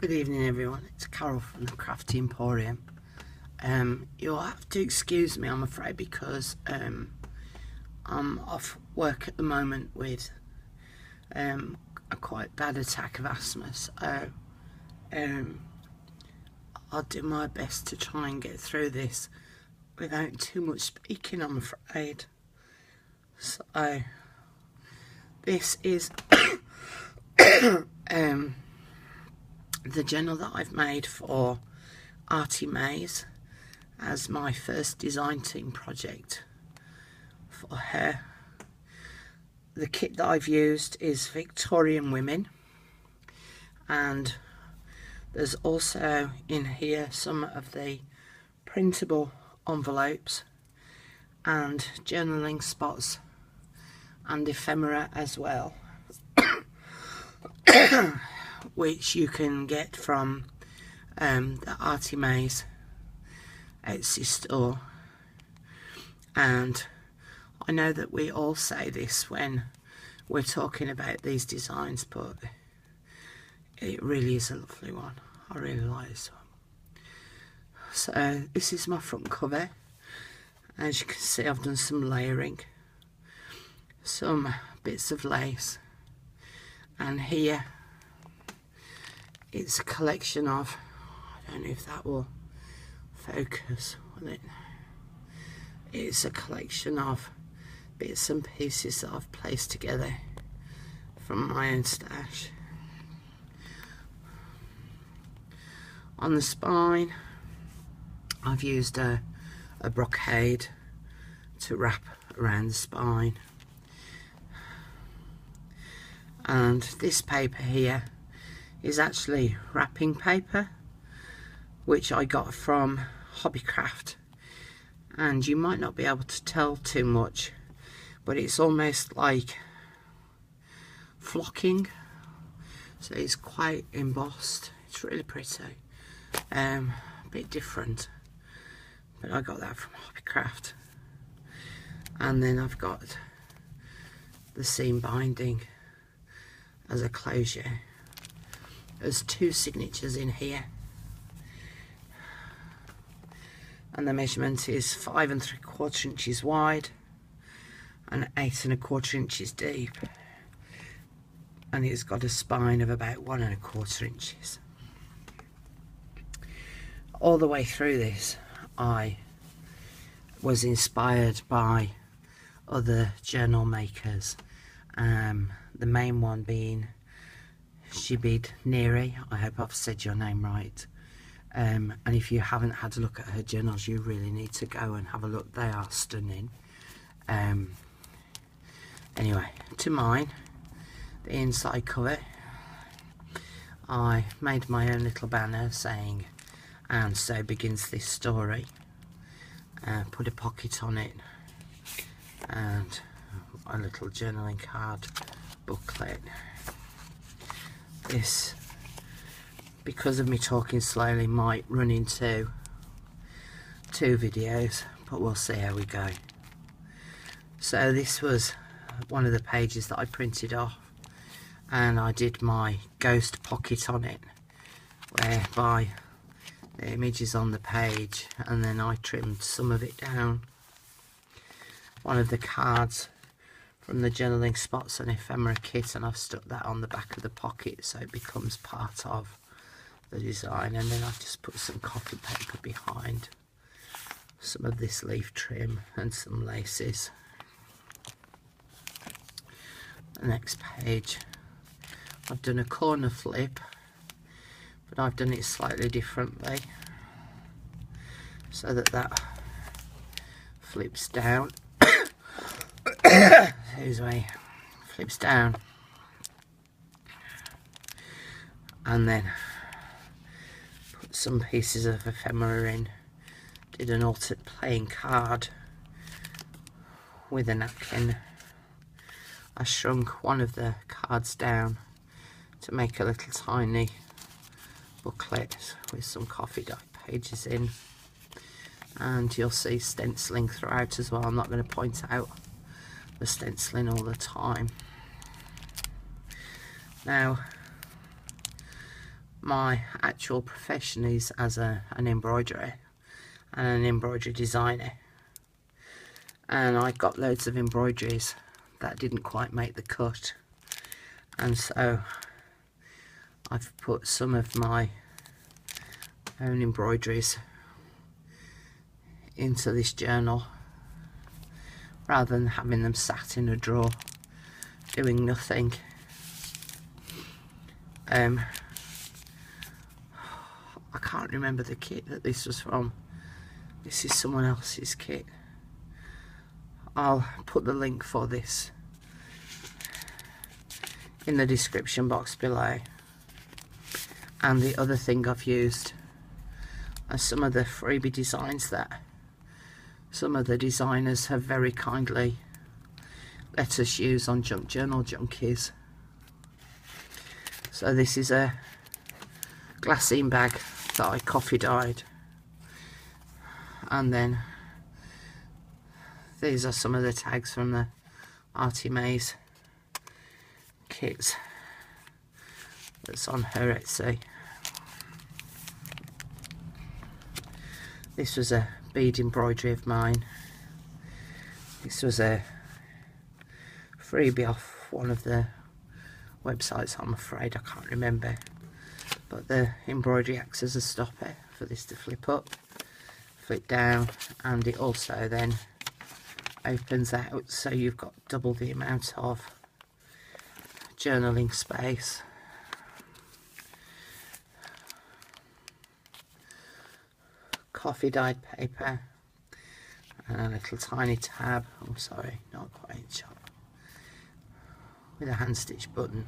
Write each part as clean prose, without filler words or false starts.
Good evening everyone, it's Carol from the Crafty Emporium. You'll have to excuse me, I'm afraid, because I'm off work at the moment with a quite bad attack of asthma, so I'll do my best to try and get through this without too much speaking, I'm afraid. So this is the journal that I've made for Arty Maze as my first design team project for her. The kit that I've used is Victorian Women, and there's also in here some of the printable envelopes and journaling spots and ephemera as well, which you can get from the Arty Maze Etsy store. And I know that we all say this when we're talking about these designs, but it really is a lovely one. I really like this one. So this is my front cover. As you can see, I've done some layering, some bits of lace, and here it's a collection of, I don't know if that will focus, will it? It's a collection of bits and pieces that I've placed together from my own stash. On the spine, I've used a brocade to wrap around the spine, and this paper here is actually wrapping paper, which I got from Hobbycraft, and you might not be able to tell too much, but it's almost like flocking, so it's quite embossed. It's really pretty, a bit different, but I got that from Hobbycraft. And then I've got the seam binding as a closure. There's 2 signatures in here, and the measurement is 5 3/4 inches wide and 8 1/4 inches deep, and it's got a spine of about 1 1/4 inches. All the way through this, I was inspired by other journal makers, the main one being Shibid Neri. I hope I've said your name right, and if you haven't had a look at her journals, you really need to go and have a look. They are stunning. Anyway, to mine, the inside cover, I made my own little banner saying, "And so begins this story." Put a pocket on it and a little journaling card booklet. This, because of me talking slowly, might run into 2 videos, but we'll see how we go. So this was one of the pages that I printed off, and I did my ghost pocket on it, whereby the image is on the page and then I trimmed some of it down. One of the cards from the journaling spots and ephemera kit, and I've stuck that on the back of the pocket so it becomes part of the design. And then I've just put some copy paper behind some of this leaf trim and some laces. The next page, I've done a corner flip, but I've done it slightly differently so that flips down. Excuse me, flips down, and then put some pieces of ephemera in. Did an altered playing card with a napkin. I shrunk one of the cards down to make a little tiny booklet with some coffee dye pages in, and you'll see stenciling throughout as well. I'm not going to point out the stenciling all the time. Now my actual profession is as an embroiderer and an embroidery designer, and I got loads of embroideries that didn't quite make the cut, and so I've put some of my own embroideries into this journal rather than having them sat in a drawer doing nothing. I can't remember the kit that this was from. This is someone else's kit. I'll put the link for this in the description box below. And the other thing I've used are some of the freebie designs that some of the designers have very kindly let us use on Junk Journal Junkies. So this is a glassine bag that I coffee dyed, and then these are some of the tags from the Arty Maze kits that's on her Etsy. This was a bead embroidery of mine. This was a freebie off one of the websites, I'm afraid, I can't remember, but the embroidery acts as a stopper for this to flip up, flip down, and it also then opens out, so you've got double the amount of journaling space. Coffee dyed paper and a little tiny tab, oh sorry, not quite in shot, with a hand stitch button.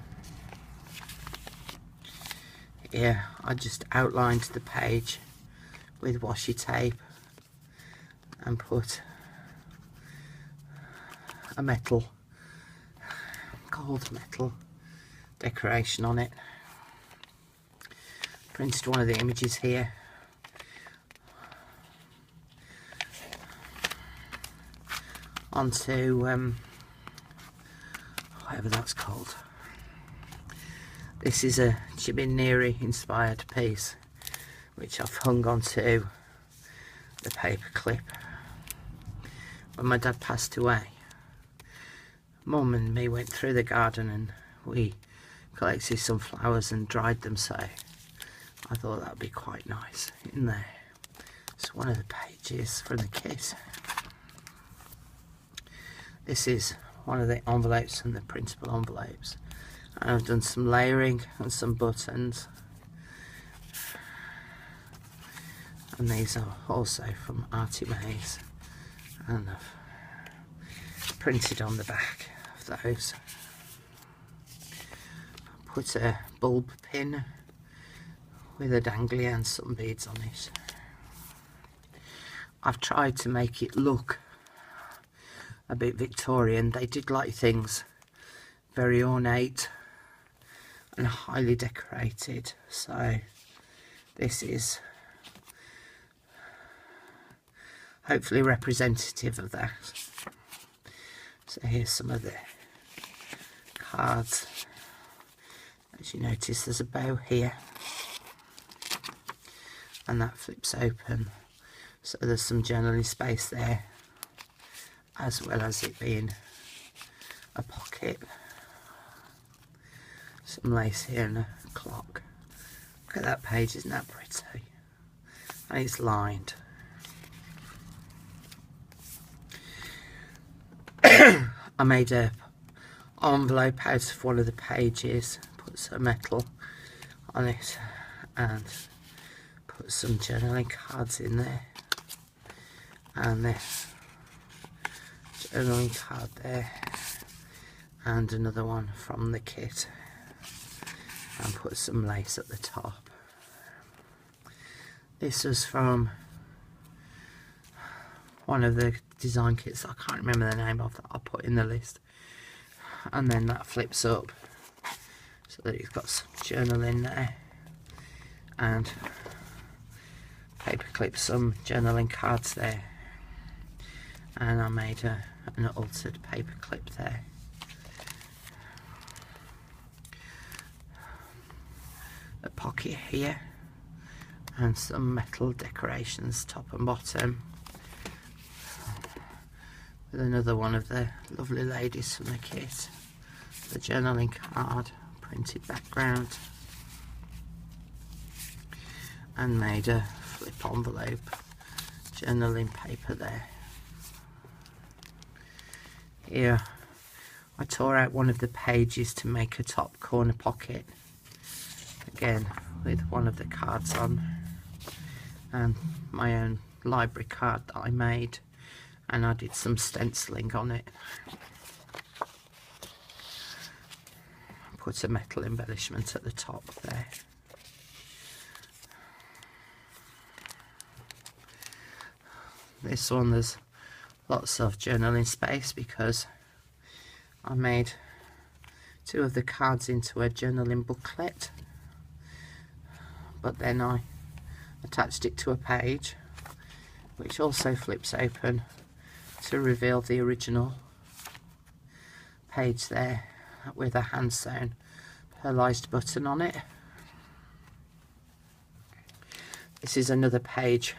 Here I just outlined the page with washi tape and put a metal, gold metal decoration on it. Printed one of the images here. Onto whatever that's called. This is a chimney inspired piece which I've hung onto the paper clip. When my dad passed away, Mum and me went through the garden and we collected some flowers and dried them, so I thought that would be quite nice in there. It's one of the pages from the kit. This is one of the envelopes from the printable envelopes, and I've done some layering and some buttons, and these are also from Arty Maze, and I've printed on the back of those. Put a bulb pin with a dangly and some beads on it. I've tried to make it look a bit Victorian. They did like things very ornate and highly decorated, so this is hopefully representative of that. So here's some of the cards. As you notice, there's a bow here and that flips open, so there's some journaling space there, as well as it being a pocket. Some lace here and a clock. Look at that page, isn't that pretty? And it's lined. I made a envelope out of one of the pages, put some metal on it and put some journaling cards in there, and this journaling card there, and another one from the kit, and put some lace at the top. This was from one of the design kits I can't remember the name of, that I'll put in the list, and then that flips up so that it's got some journaling there, and paper clip some journaling cards there, and I made an altered paper clip there. a pocket here, and some metal decorations top and bottom, with another one of the lovely ladies from the kit, the journaling card, printed background, and made a flip envelope journaling paper there. Here I tore out one of the pages to make a top corner pocket, again with one of the cards on, and my own library card that I made, and I did some stenciling on it. Put a metal embellishment at the top there. This one, there's lots of journaling space because I made two of the cards into a journaling booklet, but then I attached it to a page which also flips open to reveal the original page there, with a hand sewn pearlized button on it. This is another page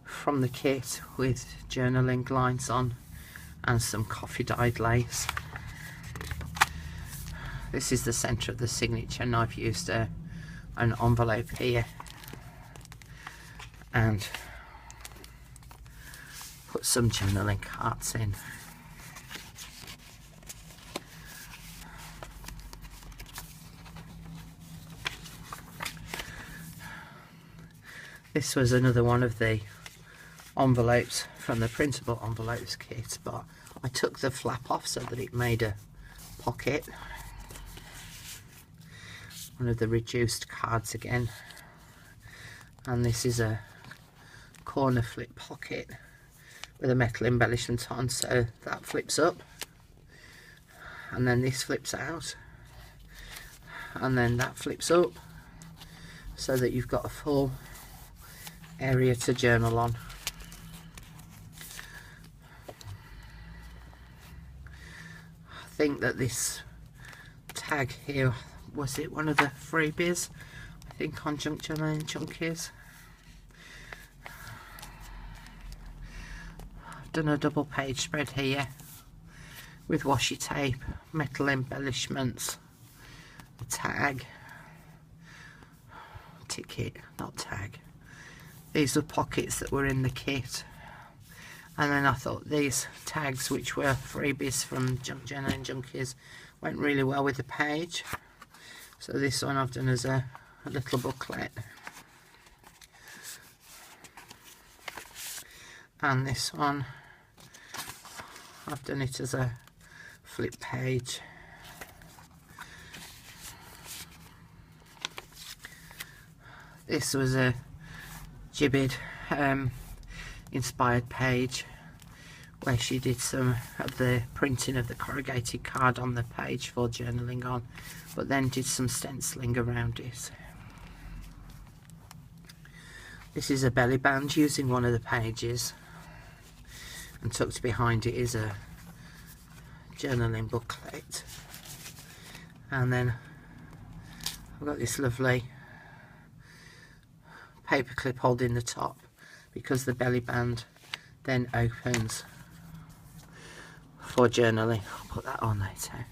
from the kit with journaling lines on and some coffee dyed lace. This is the centre of the signature, and I've used an envelope here and put some journaling cards in. This was another one of the envelopes from the Printable Envelopes kit, but I took the flap off so that it made a pocket. One of the reduced cards again, and this is a corner flip pocket with a metal embellishment on, so that flips up, and then this flips out, and then that flips up, so that you've got a full area to journal on. I think that this tag here, was it one of the freebies, I think, on Junk Journaling Junkies. I've done a double page spread here with washi tape, metal embellishments, a tag, ticket, not tag. These were pockets that were in the kit, and then I thought these tags, which were freebies from Junk Journaling Junkies, went really well with the page. So this one I've done as a little booklet, and this one I've done it as a flip page. This was a Jibbid inspired page where she did some of the printing of the corrugated card on the page for journaling on, but then did some stenciling around it. This is a belly band using one of the pages, and tucked behind it is a journaling booklet, and then I've got this lovely paperclip holding the top, because the belly band then opens for journaling. I'll put that on later.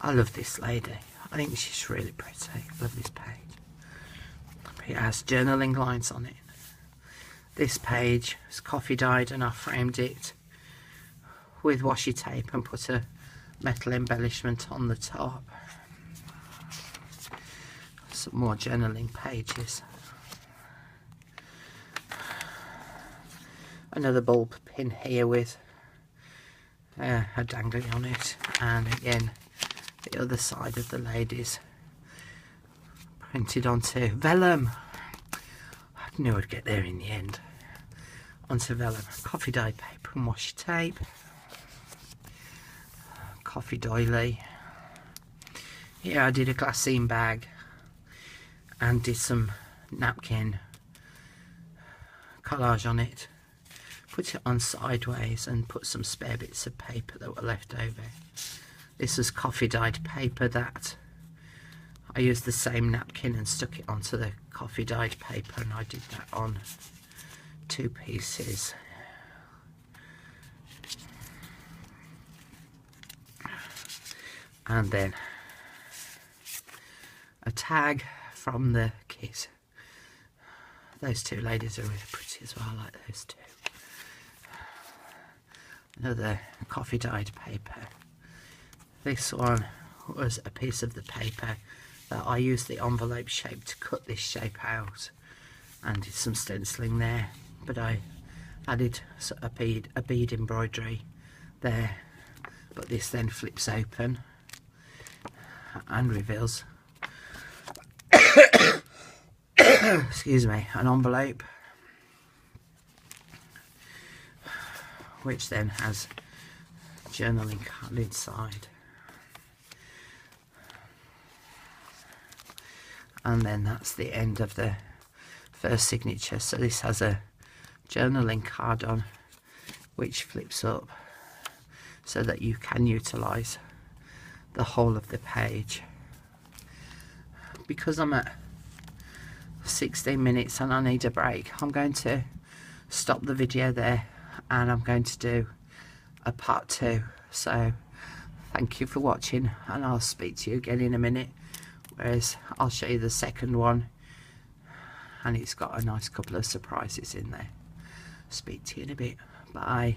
I love this lady. I think she's really pretty. I love this page. It has journaling lines on it. This page is coffee dyed, and I framed it with washi tape and put a metal embellishment on the top. Some more journaling pages. Another bulb pin here with a dangly on it, and again the other side of the ladies printed onto vellum. I knew I'd get there in the end. Onto vellum, coffee dyed paper and washi tape, coffee doily. Here I did a glassine bag and did some napkin collage on it, put it on sideways and put some spare bits of paper that were left over This was coffee dyed paper that I used the same napkin and stuck it onto the coffee dyed paper, and I did that on 2 pieces. And then a tag from the kit. Those two ladies are really pretty as well, I like those two. Another coffee dyed paper. This one was a piece of the paper that I used the envelope shape to cut this shape out, and did some stenciling there, but I added a bead embroidery there. But this then flips open and reveals excuse me, an envelope, which then has journaling card inside, and then that's the end of the first signature. So this has a journaling card on, which flips up so that you can utilize the whole of the page. Because I'm at 16 minutes and I need a break, I'm going to stop the video there, and I'm going to do a part 2. So thank you for watching, and I'll speak to you again in a minute, whereas I'll show you the second one, and it's got a nice couple of surprises in there. Speak to you in a bit. Bye.